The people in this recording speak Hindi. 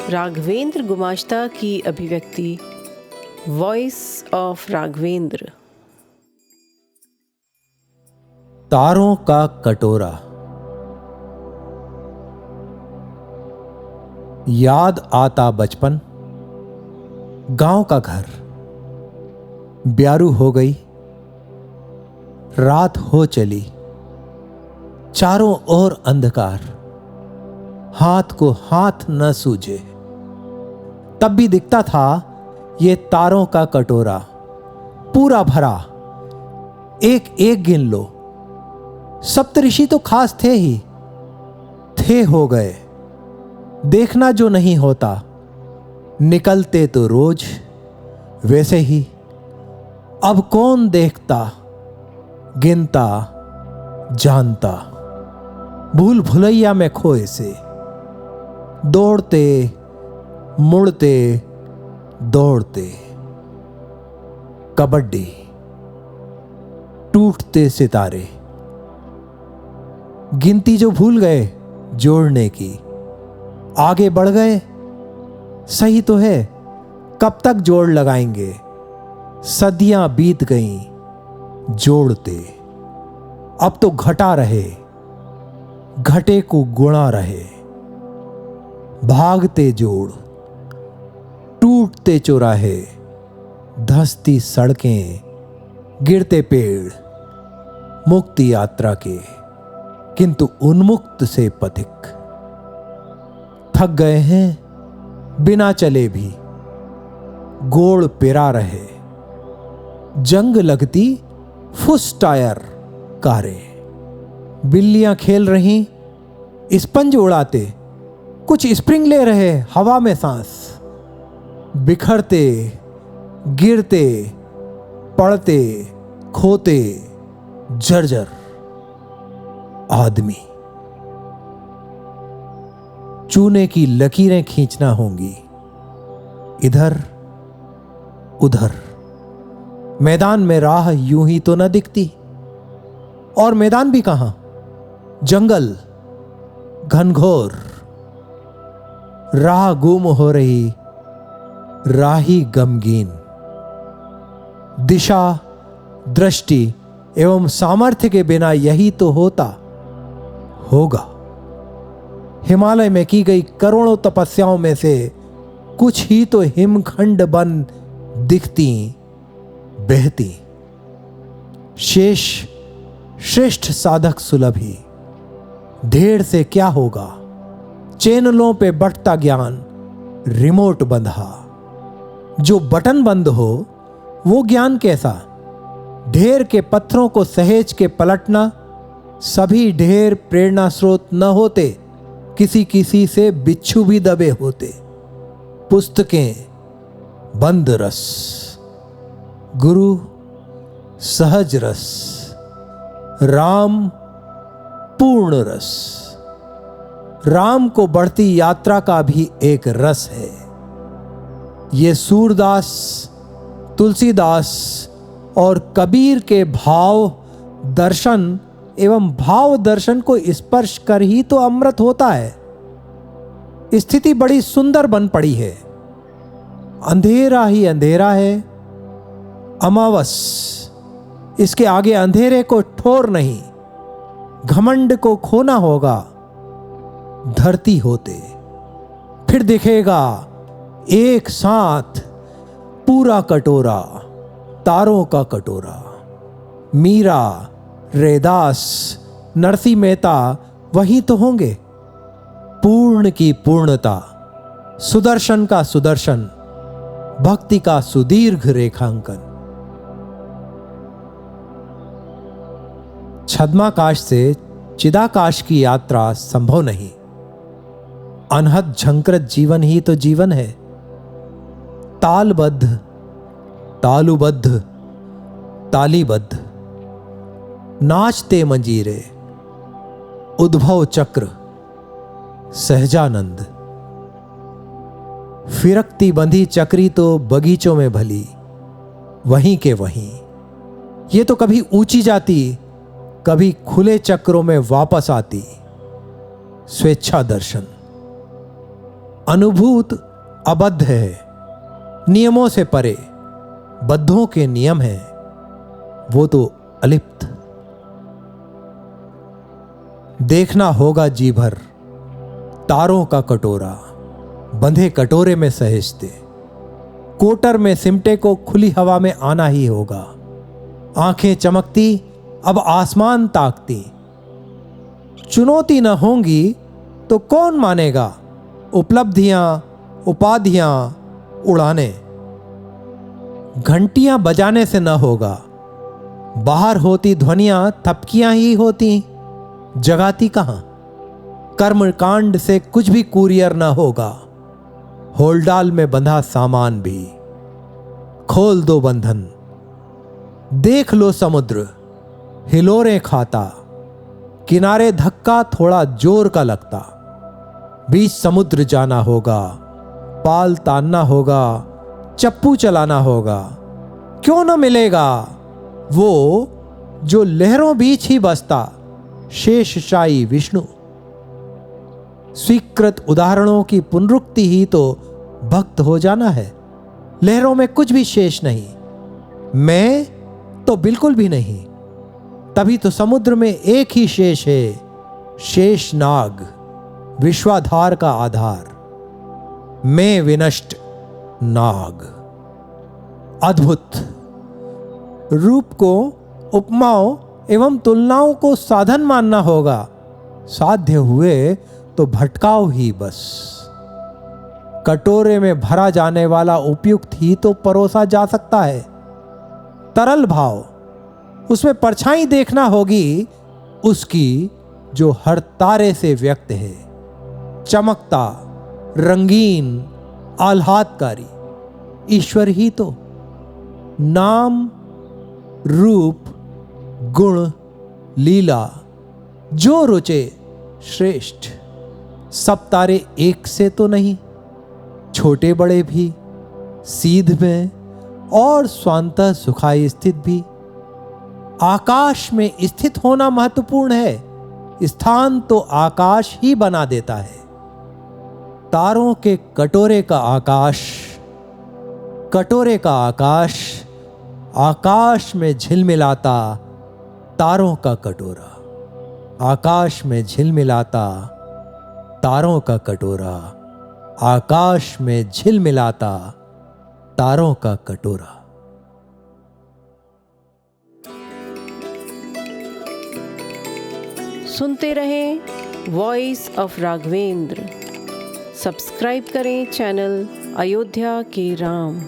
राघवेंद्र गुमाश्ता की अभिव्यक्ति वॉइस ऑफ राघवेंद्र। तारों का कटोरा। याद आता बचपन, गांव का घर। ब्यारू हो गई, रात हो चली, चारों ओर अंधकार, हाथ को हाथ न सूझे। तब भी दिखता था ये तारों का कटोरा, पूरा भरा, एक एक गिन लो। सप्तऋषि तो खास थे ही, थे हो गए, देखना जो नहीं होता, निकलते तो रोज वैसे ही। अब कौन देखता, गिनता, जानता, भूल भुलैया में खोए से, दौड़ते मुड़ते दौड़ते। कबड्डी, टूटते सितारे, गिनती जो भूल गए जोड़ने की, आगे बढ़ गए। सही तो है, कब तक जोड़ लगाएंगे, सदियां बीत गईं जोड़ते। अब तो घटा रहे, घटे को गुणा रहे, भागते जोड़, टूटते चौराहे, धंसती सड़कें, गिरते पेड़, मुक्ति यात्रा के किंतु उन्मुक्त से पथिक। थक गए हैं बिना चले भी, गोड़ पिरा रहे, जंग लगती फुस टायर कारे। बिल्लियां खेल रही, स्पंज उड़ाते, कुछ स्प्रिंग ले रहे हवा में सांस। बिखरते, गिरते, पड़ते, खोते, जर्जर आदमी। चूने की लकीरें खींचना होंगी, इधर उधर। मैदान में राह यूं ही तो न दिखती, और मैदान भी कहां, जंगल घनघोर। राह गुम हो रही, राही गमगीन। दिशा, दृष्टि एवं सामर्थ्य के बिना यही तो होता होगा। हिमालय में की गई करोड़ों तपस्याओं में से कुछ ही तो हिमखंड बन दिखती, बहती। शेष श्रेष्ठ साधक सुलभ ही, ढेर से क्या होगा। चैनलों पे बंटता ज्ञान, रिमोट बंधा। जो बटन बंद हो वो ज्ञान कैसा। ढेर के पत्थरों को सहेज के पलटना। सभी ढेर प्रेरणा स्रोत न होते, किसी किसी से बिच्छू भी दबे होते। पुस्तकें बंद रस, गुरु सहज रस, राम पूर्ण रस। राम को बढ़ती यात्रा का भी एक रस है। ये सूरदास, तुलसीदास और कबीर के भाव दर्शन एवं भाव दर्शन को स्पर्श कर ही तो अमृत होता है। स्थिति बड़ी सुंदर बन पड़ी है। अंधेरा ही अंधेरा है, अमावस। इसके आगे अंधेरे को ठोर नहीं, घमंड को खोना होगा। धरती होते फिर दिखेगा एक साथ पूरा कटोरा, तारों का कटोरा। मीरा, रैदास, नरसी मेहता वही तो होंगे। पूर्ण की पूर्णता, सुदर्शन का सुदर्शन, भक्ति का सुदीर्घ रेखांकन। छद्माकाश से चिदाकाश की यात्रा संभव नहीं। अनहद झंकृत जीवन ही तो जीवन है। तालबद्ध, तालुबद्ध, तालीबद्ध, नाचते मंजीरे, उद्भव चक्र, सहजानंद। फिरकती बंधी चक्री तो बगीचों में भली, वहीं के वहीं। ये तो कभी ऊंची जाती, कभी खुले चक्रों में वापस आती। स्वेच्छा दर्शन, अनुभूत अबद्ध है, नियमों से परे बद्धों के नियम हैं, वो तो अलिप्त। देखना होगा जी भर तारों का कटोरा, बंधे कटोरे में सहेजते, कोटर में सिमटे को खुली हवा में आना ही होगा। आंखें चमकती अब आसमान ताकती, चुनौती न होंगी तो कौन मानेगा उपलब्धियां उपाधियां उड़ाने। घंटियां बजाने से न होगा, बाहर होती ध्वनियां थपकियां ही होती, जगाती कहां। कर्मकांड से कुछ भी कुरियर न होगा, होलडाल में बंधा सामान भी। खोल दो बंधन, देख लो समुद्र हिलोरें खाता, किनारे धक्का थोड़ा जोर का लगता। बीच समुद्र जाना होगा, पाल तानना होगा, चप्पू चलाना होगा। क्यों न मिलेगा वो जो लहरों बीच ही बसता, शेषशायी विष्णु। स्वीकृत उदाहरणों की पुनरुक्ति ही तो भक्त हो जाना है। लहरों में कुछ भी शेष नहीं, मैं तो बिल्कुल भी नहीं। तभी तो समुद्र में एक ही शेष है, शेषनाग, विश्वाधार का आधार। मैं विनष्ट नाग। अद्भुत रूप को उपमाओं एवं तुलनाओं को साधन मानना होगा, साध्य हुए तो भटकाओ ही बस। कटोरे में भरा जाने वाला उपयुक्त ही तो परोसा जा सकता है। तरल भाव, उसमें परछाई देखना होगी उसकी जो हर तारे से व्यक्त है। चमकता, रंगीन, आह्लादकारी ईश्वर ही तो। नाम, रूप, गुण, लीला जो रुचे श्रेष्ठ। सब तारे एक से तो नहीं, छोटे बड़े भी, सीध में और स्वांतः सुखाई स्थित भी। आकाश में स्थित होना महत्वपूर्ण है, स्थान तो आकाश ही बना देता है। तारों के कटोरे का आकाश, कटोरे का आकाश, आकाश में झिलमिलाता तारों का कटोरा। आकाश में झिलमिलाता तारों का कटोरा, आकाश में झिलमिलाता तारों का कटोरा। सुनते रहें वॉइस ऑफ राघवेंद्र। सब्सक्राइब करें चैनल अयोध्या के राम।